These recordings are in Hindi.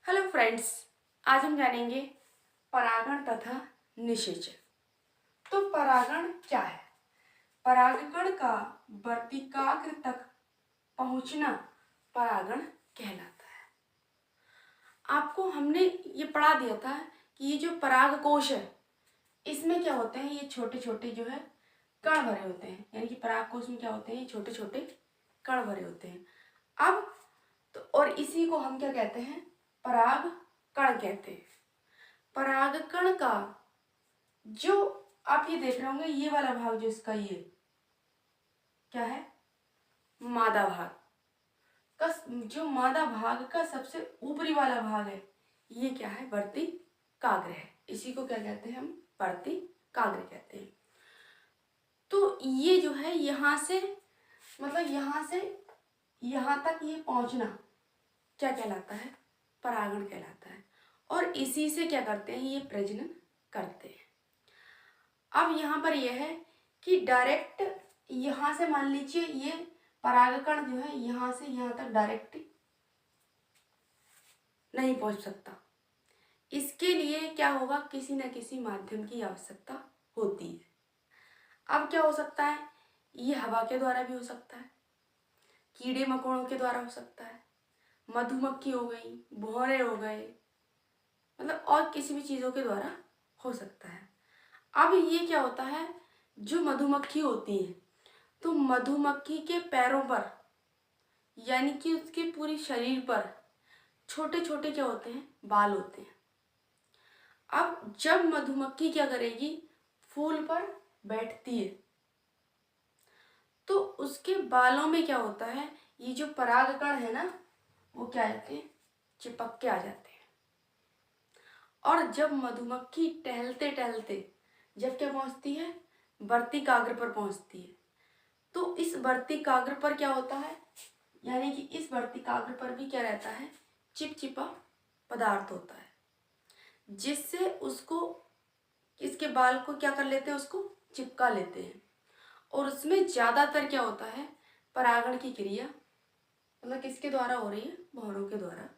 हेलो फ्रेंड्स, आज हम जानेंगे परागण तथा निषेचन। तो परागण क्या है? परागकण का वर्तिकाग्र तक पहुंचना परागण कहलाता है। आपको हमने ये पढ़ा दिया था कि ये जो पराग कोश है इसमें क्या होते हैं, ये छोटे छोटे जो है कण भरे होते हैं। यानी कि पराग कोश में क्या होते हैं, ये छोटे छोटे कण भरे होते हैं। अब तो और इसी को हम क्या कहते हैं, पराग कण कहते हैं। परागकण का जो आप ये देख रहे होंगे, ये वाला भाग जो इसका ये क्या है, मादा भाग का, जो मादा भाग का सबसे ऊपरी वाला भाग है ये क्या है, वर्तिकाग्र है। इसी को क्या कहते हैं हम, वर्तिकाग्र कहते हैं। तो ये जो है यहाँ से मतलब यहाँ से यहाँ तक ये पहुँचना क्या कहलाता है, परागण कहलाता है। और इसी से क्या करते हैं, ये प्रजनन करते हैं। अब यहाँ पर यह है कि डायरेक्ट यहाँ से मान लीजिए ये परागकण जो है यहाँ से यहाँ तक डायरेक्ट नहीं पहुँच सकता। इसके लिए क्या होगा, किसी न किसी माध्यम की आवश्यकता होती है। अब क्या हो सकता है, ये हवा के द्वारा भी हो सकता है, कीड़े मकोड़ों के द्वारा हो सकता है, मधुमक्खी हो गई, भौरे हो गए, मतलब और किसी भी चीज़ों के द्वारा हो सकता है। अब ये क्या होता है, जो मधुमक्खी होती है तो मधुमक्खी के पैरों पर यानी कि उसके पूरे शरीर पर छोटे छोटे क्या होते हैं, बाल होते हैं। अब जब मधुमक्खी क्या करेगी, फूल पर बैठती है तो उसके बालों में क्या होता है, ये जो परागकण है ना वो क्या कहते हैं, चिपक के आ जाते हैं। और जब मधुमक्खी टहलते टहलते जब क्या पहुंचती है, वर्तिकाग्र पर पहुंचती है, तो इस वर्तिकाग्र पर क्या होता है, यानी कि इस वर्तिकाग्र पर भी क्या रहता है, चिपचिपा पदार्थ होता है, जिससे उसको इसके बाल को क्या कर लेते हैं, उसको चिपका लेते हैं। और उसमें ज़्यादातर क्या होता है, परागण की क्रिया मतलब किसके द्वारा हो रही है, भौरों के द्वारा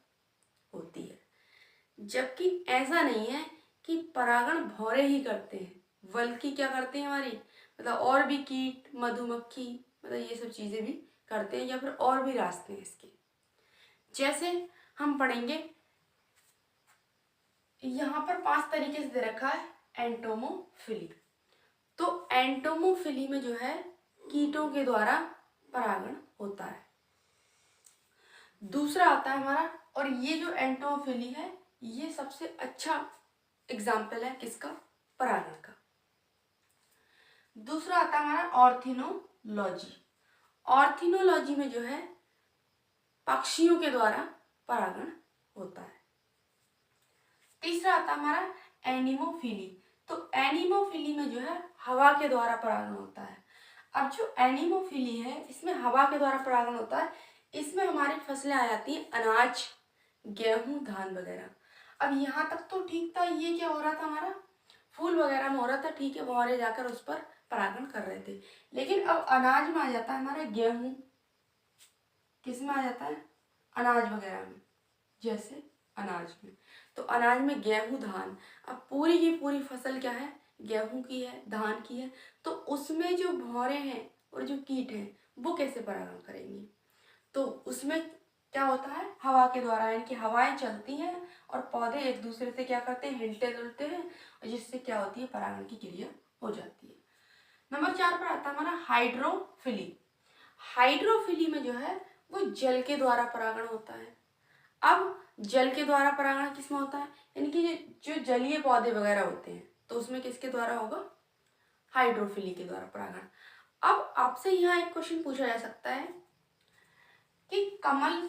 होती है। जबकि ऐसा नहीं है कि परागण भौरे ही करते हैं, बल्कि क्या करते हैं हमारी मतलब और भी कीट, मधुमक्खी, मतलब ये सब चीज़ें भी करते हैं, या फिर और भी रास्ते हैं इसके। जैसे हम पढ़ेंगे, यहाँ पर 5 तरीके से दे रखा है एंटोमोफिली। तो एंटोमोफिली में जो है कीटों के द्वारा परागण होता है। दूसरा आता है हमारा, और ये जो एंटोमोफिली है ये सबसे अच्छा एग्जाम्पल है किसका, परागण का। दूसरा आता है हमारा ऑर्थिनोलॉजी। ऑर्थिनोलॉजी में जो है पक्षियों के द्वारा परागण होता है। तीसरा आता है हमारा एनिमोफिली। तो एनिमोफिली में जो है हवा के द्वारा परागण होता है। अब जो एनिमोफिली है इसमें हवा के द्वारा परागण होता है, इसमें हमारी फसलें आ जाती हैं, अनाज, गेहूं, धान वगैरह। अब यहाँ तक तो ठीक था, ये क्या हो रहा था हमारा, फूल वगैरह में हो रहा था, ठीक है, भौरे जाकर उस पर परागण कर रहे थे। लेकिन अब अनाज में आ जाता है हमारा गेहूं, किस में आ जाता है, अनाज वगैरह में, जैसे अनाज में। तो अनाज में गेहूं, धान, अब पूरी की पूरी फसल क्या है, गेहूं की है, धान की है। तो उसमें जो भौरे हैं और जो कीट हैं वो कैसे परागण करेंगे, तो उसमें क्या होता है, हवा के द्वारा, यानी कि हवाएं चलती हैं और पौधे एक दूसरे से क्या करते हैं, हिलते डुलते हैं, और जिससे क्या होती है, परागण की क्रिया हो जाती है। नंबर 4 पर आता है हमारा हाइड्रोफिली। हाइड्रोफिली में जो है वो जल के द्वारा परागण होता है। अब जल के द्वारा परागण किसमें होता है, यानी कि जो जलीय पौधे वगैरह होते हैं तो उसमें किसके द्वारा होगा, हाइड्रोफिली के द्वारा परागण। अब आपसे यहाँ एक क्वेश्चन पूछा जा सकता है कि कमल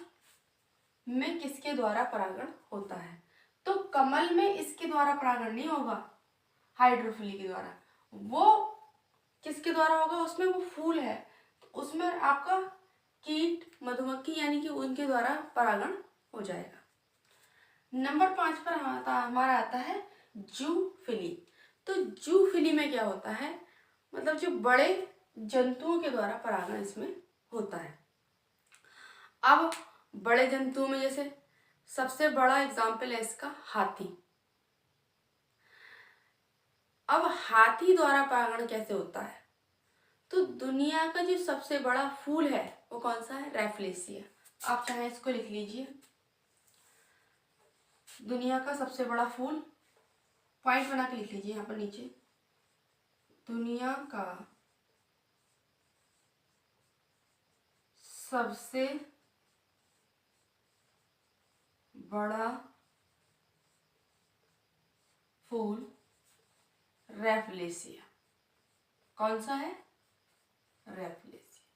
में किसके द्वारा परागण होता है, तो कमल में इसके द्वारा परागण नहीं होगा, हाइड्रोफिली के द्वारा। वो किसके द्वारा होगा, उसमें वो फूल है तो उसमें आपका कीट, मधुमक्खी, यानी कि उनके द्वारा परागण हो जाएगा। नंबर 5 पर हमारा आता है जूफिली। तो जूफिली में क्या होता है, मतलब जो बड़े जंतुओं के द्वारा परागण इसमें होता है। अब बड़े जंतुओं में जैसे सबसे बड़ा एग्जाम्पल है इसका हाथी। अब हाथी द्वारा परागण कैसे होता है? तो दुनिया का जो सबसे बड़ा फूल है वो कौन सा है? रैफलेसिया। आप चाहे इसको लिख लीजिए, दुनिया का सबसे बड़ा फूल, पॉइंट बना के लिख लीजिए यहाँ पर नीचे, दुनिया का सबसे बड़ा फूल रैफलेसिया। कौन सा है? रैफलेसिया।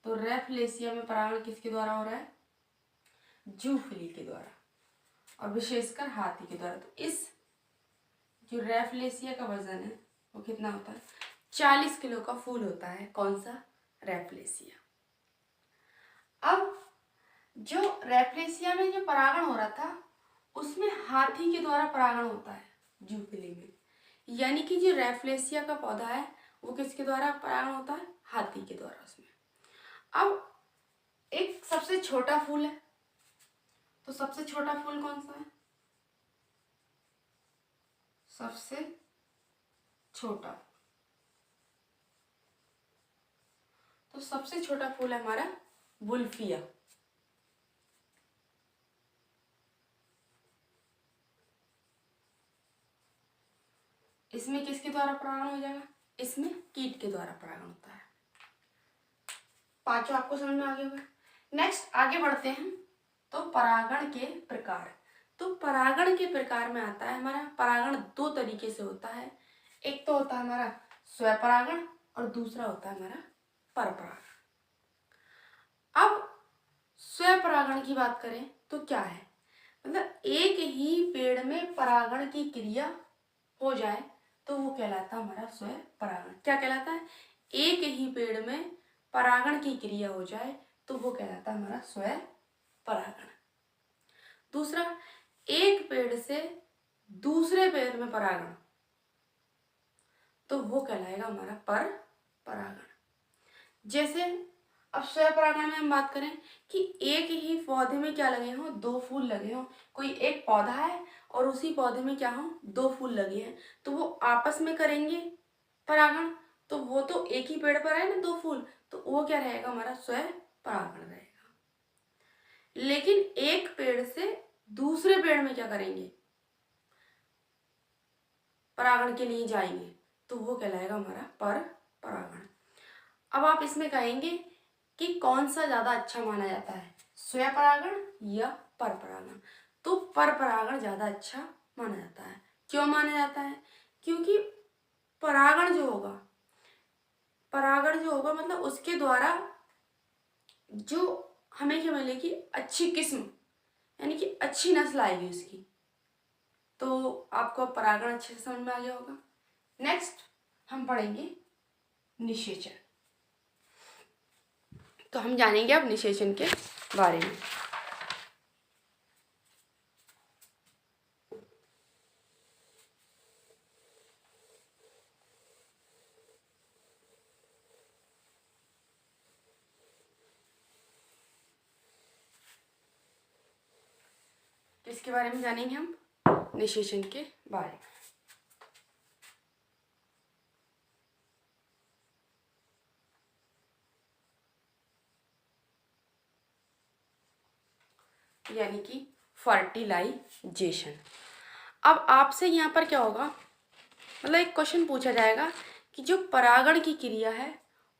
तो रैफलेसिया में परागण किसके द्वारा हो रहा है? जूफली के द्वारा, और विशेषकर हाथी के द्वारा। तो इस जो रैफलेसिया का वजन है वो कितना होता है? 40 किलो का फूल होता है। कौन सा? रैफलेसिया। अब जो रैफलेसिया में जो परागण हो रहा था उसमें हाथी के द्वारा परागण होता है जूफिली में, यानी कि जो रैफलेसिया का पौधा है वो किसके द्वारा परागण होता है? हाथी के द्वारा उसमें। अब एक सबसे छोटा फूल है, तो सबसे छोटा फूल कौन सा है? सबसे छोटा, तो सबसे छोटा फूल है हमारा वुल्फिया। इसमें किसके द्वारा परागण हो जाएगा? इसमें कीट के द्वारा परागण होता है। पांचों आपको समझ में आ गया होगा। नेक्स्ट आगे बढ़ते हैं। तो परागण के प्रकार, तो परागण के प्रकार में आता है हमारा परागण दो तरीके से होता है। एक तो होता है हमारा स्वपरागण और दूसरा होता है हमारा परपरागण। अब स्वपरागण की बात करें तो क्या है? मतलब एक ही पेड़ में परागण की क्रिया हो जाए तो वो कहलाता है हमारा स्वपरागण। क्या कहलाता है? एक ही पेड़ में परागण की क्रिया हो जाए तो वो कहलाता है हमारा स्वपरागण। दूसरा, एक पेड़ से दूसरे पेड़ में परागण, तो वो कहलाएगा हमारा परपरागण। जैसे अब स्वपरागण में हम बात करें कि एक ही पौधे में क्या लगे हों? दो फूल लगे हों। कोई एक पौधा है और उसी पौधे में क्या हो? दो फूल लगे हैं, तो वो आपस में करेंगे परागण, तो वो तो एक ही पेड़ पर है ना दो फूल, तो वो क्या रहेगा? हमारा स्वपरागण रहेगा। लेकिन एक पेड़ से दूसरे पेड़ में क्या करेंगे? परागण के लिए जाएंगे, तो वो कहलाएगा हमारा परपरागण। अब आप इसमें कहेंगे कि कौन सा ज्यादा अच्छा माना जाता है, स्वपरागण या परपरागण? तो परपरागण ज्यादा अच्छा माना जाता है। क्यों माना जाता है? क्योंकि परागण जो होगा मतलब उसके द्वारा जो हमें क्या मिलेगी? अच्छी किस्म, यानी कि अच्छी नस्ल आएगी उसकी। तो आपको परागण अच्छे से समझ में आ गया होगा। नेक्स्ट हम पढ़ेंगे निषेचन। तो हम जानेंगे अब निषेचन के बारे में। किसके बारे में जानेंगे हम? निषेचन के बारे में। यानी कि फर्टिलाइजेशन। अब आपसे यहाँ पर क्या होगा, मतलब एक क्वेश्चन पूछा जाएगा कि जो परागण की क्रिया है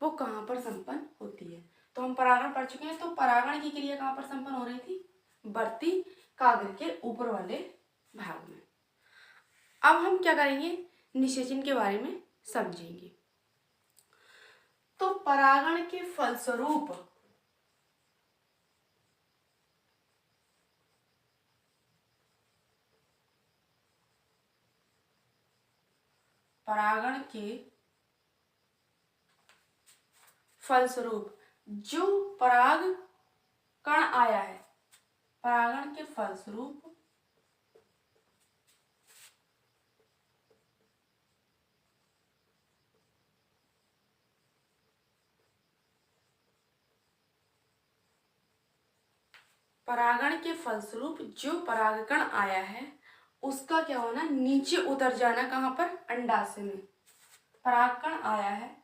वो कहाँ पर संपन्न होती है। तो हम परागण पढ़ चुके हैं, तो परागण की क्रिया कहाँ पर संपन्न हो रही थी? बढ़ती कागज के ऊपर वाले भाग में। अब हम क्या करेंगे? निषेचन के बारे में समझेंगे। तो परागण के फलस्वरूप परागण के फलस्वरूप जो पराग कण आया है, परागण के फलस्वरूप परागण के फलस्वरूप जो परागकण आया है उसका क्या होना, नीचे उतर जाना। कहाँ पर, अंडाशय में। परागकण आया है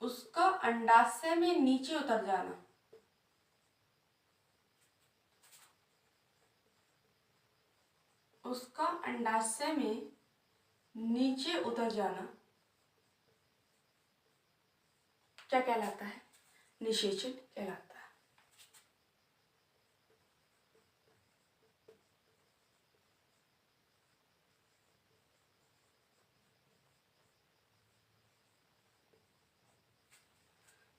उसका अंडाशय में नीचे उतर जाना। उसका अंडाशय में नीचे उतर जाना क्या कहलाता है, निषेचन कहलाता है।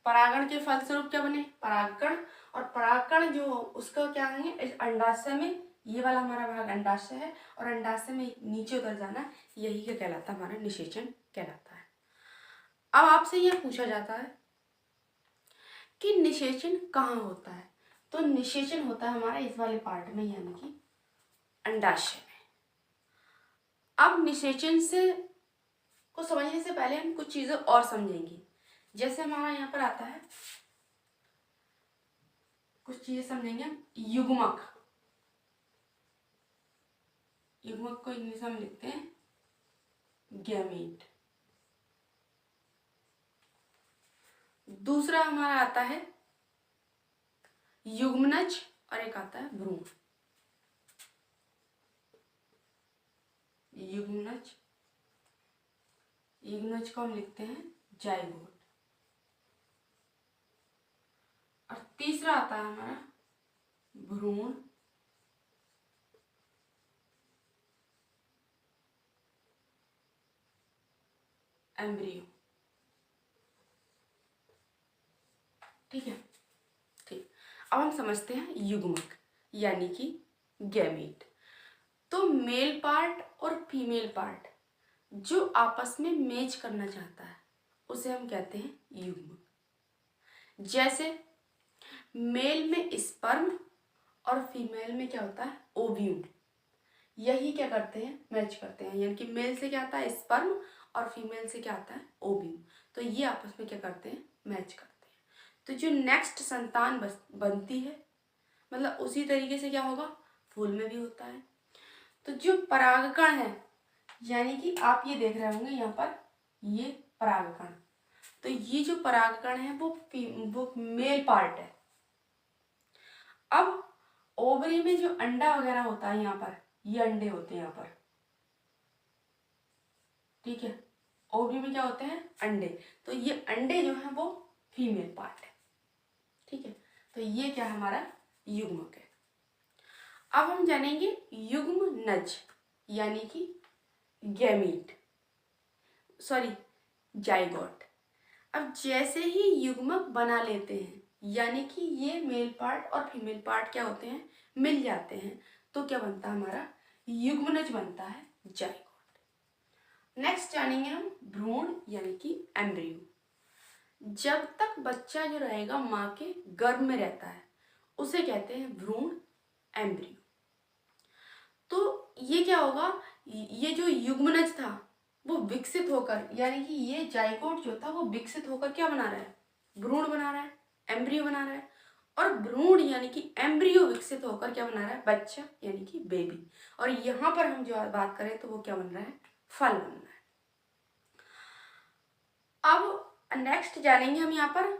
परागण के फलस्वरूप क्या बने, परागकण। और परागकण जो उसका क्या है, इस अंडाशय में, ये वाला हमारा भाग अंडाशय है और अंडाशय में नीचे उतर जाना, यही क्या कहलाता है, हमारा निषेचन कहलाता है। अब आपसे यह पूछा जाता है कि निषेचन कहाँ होता है, तो निषेचन होता है हमारा इस वाले पार्ट में, यानी कि अंडाशय में। अब निषेचन से को समझने से पहले हम कुछ चीजें और समझेंगे। जैसे हमारा यहाँ पर आता है, कुछ चीजें समझेंगे हम। युग्मक, युग्मक को इंग्लिश में लिखते हैं गैमीट। दूसरा हमारा आता है युग्मनज और एक आता है भ्रूण। युग्मनज, युग्मनज को हम लिखते हैं जाइगोट। और तीसरा आता है हमारा भ्रूण, एम्ब्रियो। ठीक है, ठीक। अब हम समझते हैं युग्मक यानी कि गैमीट। तो मेल पार्ट और फीमेल पार्ट जो आपस में मैच करना चाहता है उसे हम कहते हैं युग्मक। जैसे मेल में स्पर्म और फीमेल में क्या होता है, ओव्यूल। यही क्या करते हैं, मैच करते हैं। यानी कि मेल से क्या आता है स्पर्म और फीमेल से क्या आता है ओव्यूल। तो ये आपस में क्या करते हैं, मैच करते हैं। तो जो नेक्स्ट संतान बनती है, मतलब उसी तरीके से क्या होगा, फूल में भी होता है। तो जो परागकण है, यानी कि आप ये देख रहे होंगे यहाँ पर, ये परागकण। तो ये जो परागकण है वो मेल पार्ट है। अब ओवरी में जो अंडा वगैरह होता है यहाँ पर, ये अंडे होते हैं यहाँ पर। ठीक है, ओवरी में क्या होते हैं, अंडे। तो ये अंडे जो है वो फीमेल पार्ट है। ठीक है, तो ये क्या हमारा युग्मक है। अब हम जानेंगे युग्मनज यानी कि गैमीट, सॉरी जाइगोट। अब जैसे ही युग्मक बना लेते हैं, यानी कि ये मेल पार्ट और फीमेल पार्ट क्या होते हैं, मिल जाते हैं, तो क्या बनता है हमारा युग्मनज बनता है, जाइगोट। नेक्स्ट जानेंगे हम भ्रूण यानी कि एम्ब्रियो। जब तक बच्चा जो रहेगा माँ के गर्भ में रहता है उसे कहते हैं भ्रूण, एम्ब्रियो। तो ये क्या होगा, ये जो युग्मनज था वो विकसित होकर, यानी कि ये जाइगोट जो था वो विकसित होकर क्या बना रहा है, भ्रूण बना रहा है, एम्ब्रियो बना रहा है। और भ्रूण यानी कि एम्ब्रियो विकसित होकर क्या बना रहा है, बच्चा यानी कि बेबी। और यहाँ पर हम जो बात करें तो वो क्या बन रहा है, फल बन रहा है। अब नेक्स्ट जानेंगे हम यहाँ पर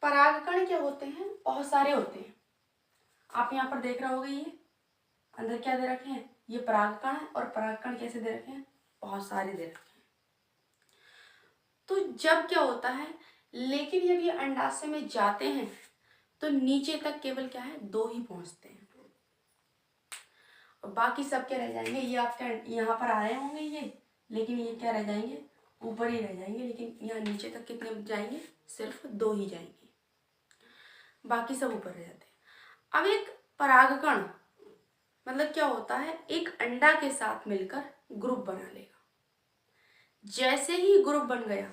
परागकण क्या होते हैं, बहुत सारे होते हैं। आप यहाँ पर देख रहे होगे, ये अंदर क्या दे रखे हैं, ये परागकण है। और परागकण कैसे दे रखे हैं, बहुत सारे दे रखे हैं। तो जब क्या होता है, लेकिन जब ये अंडाशय में जाते हैं तो नीचे तक केवल क्या है, दो ही पहुंचते हैं। और बाकी सब क्या रह जाएंगे, ये आपके यहाँ पर आ रहे होंगे ये, लेकिन ये क्या रह जाएंगे, ऊपर ही रह जाएंगे। लेकिन यहाँ नीचे तक कितने जाएंगे, सिर्फ दो ही जाएंगे, बाकी सब ऊपर रह जाते हैं। अब एक परागकण मतलब क्या होता है, एक अंडा के साथ मिलकर ग्रुप बना लेगा। जैसे ही ग्रुप बन गया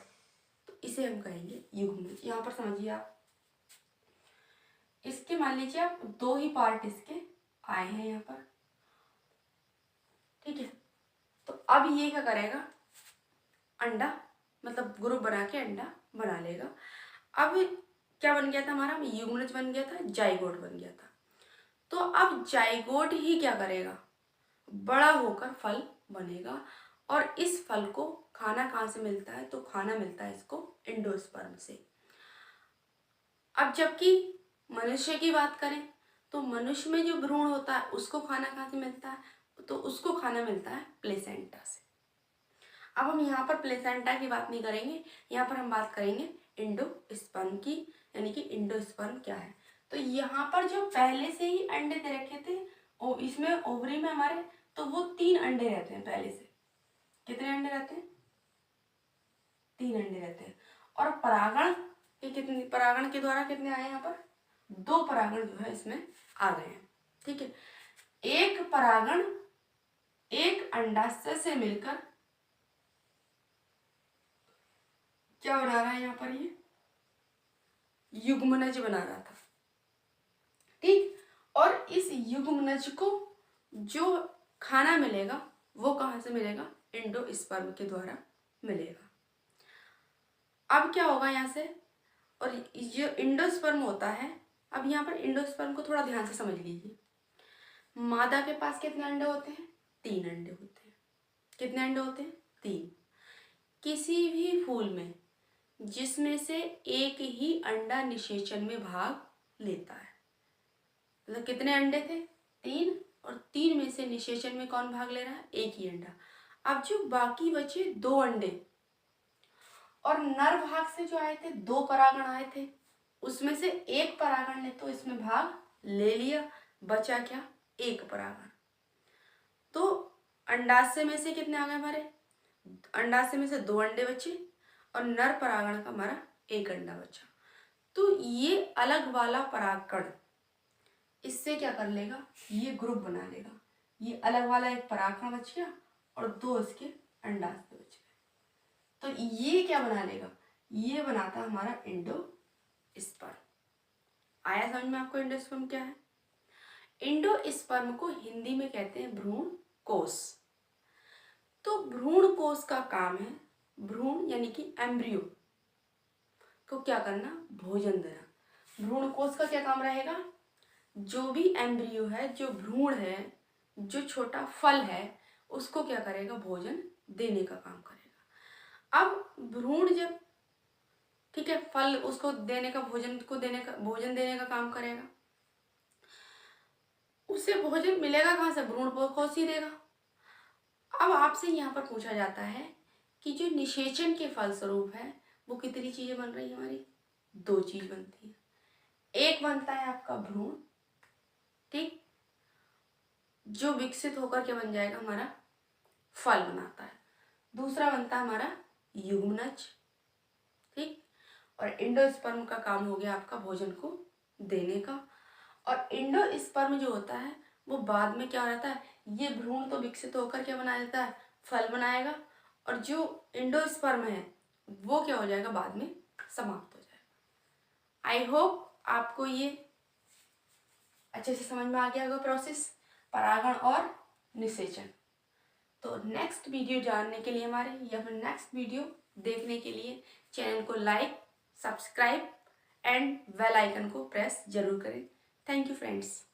तो इसे हम कहेंगे युग्मनज। यहाँ पर समझिए आप, इसके मान लीजिए आप दो ही पार्ट इसके आए हैं यहाँ पर। ठीक है, तो अब ये क्या करेगा, अंडा मतलब ग्रुप बना के अंडा बना लेगा। अब क्या बन गया था हमारा, युग्मनज बन गया था, जाइगोट बन गया था। तो अब जाइगोट ही क्या करेगा, बड़ा होकर फल बनेगा। और इस फल को खाना कहाँ से मिलता है, तो खाना मिलता है इसको एंडोस्पर्म से। अब जबकि मनुष्य की बात करें तो मनुष्य में जो भ्रूण होता है उसको खाना कहाँ से मिलता है, तो उसको खाना मिलता है प्लेसेंटा से। अब हम यहाँ पर प्लेसेंटा की बात नहीं करेंगे, यहाँ पर हम बात करेंगे एंडोस्पर्म की, यानी कि एंडोस्पर्म क्या है। तो यहाँ पर जो पहले से ही अंडे दे रखे थे इसमें ओवरी में हमारे, तो वो 3 अंडे रहते हैं पहले से। कितने अंडे रहते हैं, 3 अंडे रहते हैं। और परागण के कितने, परागण के द्वारा कितने आए यहाँ पर, 2 परागण जो है इसमें आ गए हैं। ठीक है, एक परागण एक अंडाशय से मिलकर क्या बना रहा है यहाँ पर, ये युग्मनज बना रहा था। ठीक, और इस युग्मनज को जो खाना मिलेगा वो कहाँ से मिलेगा, एंडोस्पर्म के द्वारा मिलेगा। अब क्या होगा यहाँ से, और जो एंडोस्पर्म होता है, अब यहाँ पर एंडोस्पर्म को थोड़ा ध्यान से समझ लीजिए। मादा के पास कितने अंडे होते हैं, 3 अंडे होते हैं। कितने अंडे होते हैं, 3। किसी भी फूल में जिसमें से एक ही अंडा निषेचन में भाग लेता है, मतलब कितने अंडे थे, 3, और 3 में से निषेचन में कौन भाग ले रहा है, एक ही अंडा। अब जो बाकी बचे 2 अंडे, और नर भाग से जो आए थे 2 परागण आए थे, उसमें से एक परागण ने तो इसमें भाग ले लिया, बचा क्या, एक परागण। तो अंडाशय में से कितने आ गए हमारे, अंडाशय में से 2 अंडे बचे, और नर परागण का हमारा 1 अंडा बचा। तो ये अलग वाला परागकण इससे क्या कर लेगा, ये ग्रुप बना लेगा। ये अलग वाला एक परागकण बच गया और 2 इसके अंडाशय बच गए। तो ये क्या बना लेगा, ये बनाता हमारा एंडोस्पर्म। आया समझ में आपको एंडोस्पर्म क्या है। एंडोस्पर्म को हिंदी में कहते हैं भ्रूण कोष। तो भ्रूण कोष का काम है, भ्रूण यानी कि एम्ब्रियो को क्या करना, भोजन देना। भ्रूण कोष का क्या काम रहेगा, जो भी एम्ब्रियो है, जो भ्रूण है, जो छोटा फल है, उसको क्या करेगा, भोजन देने का काम करेगा। अब भ्रूण जब, ठीक है, फल उसको देने का, भोजन देने का काम करेगा, उसे भोजन मिलेगा कहाँ से, भ्रूण कोष ही देगा। अब आपसे यहाँ पर पूछा जाता है कि जो निषेचन के फलस्वरूप है वो कितनी चीजें बन रही है हमारी, 2 चीज बनती है। एक बनता है आपका भ्रूण, ठीक, जो विकसित होकर के बन जाएगा हमारा फल बनाता है। दूसरा बनता है हमारा युग्मनज, ठीक, और एंडोस्पर्म का काम हो गया आपका भोजन को देने का। और एंडोस्पर्म जो होता है वो बाद में क्या हो जाता है, ये भ्रूण तो विकसित होकर क्या बना देता है, फल बनाएगा, और जो एंडोस्पर्म है वो क्या हो जाएगा, बाद में समाप्त हो जाएगा। आई होप आपको ये अच्छे से समझ में आ गया होगा प्रोसेस, परागण और निषेचन। तो नेक्स्ट वीडियो जानने के लिए हमारे, या फिर नेक्स्ट वीडियो देखने के लिए चैनल को like, subscribe and bell icon को प्रेस जरूर करें। Thank you friends.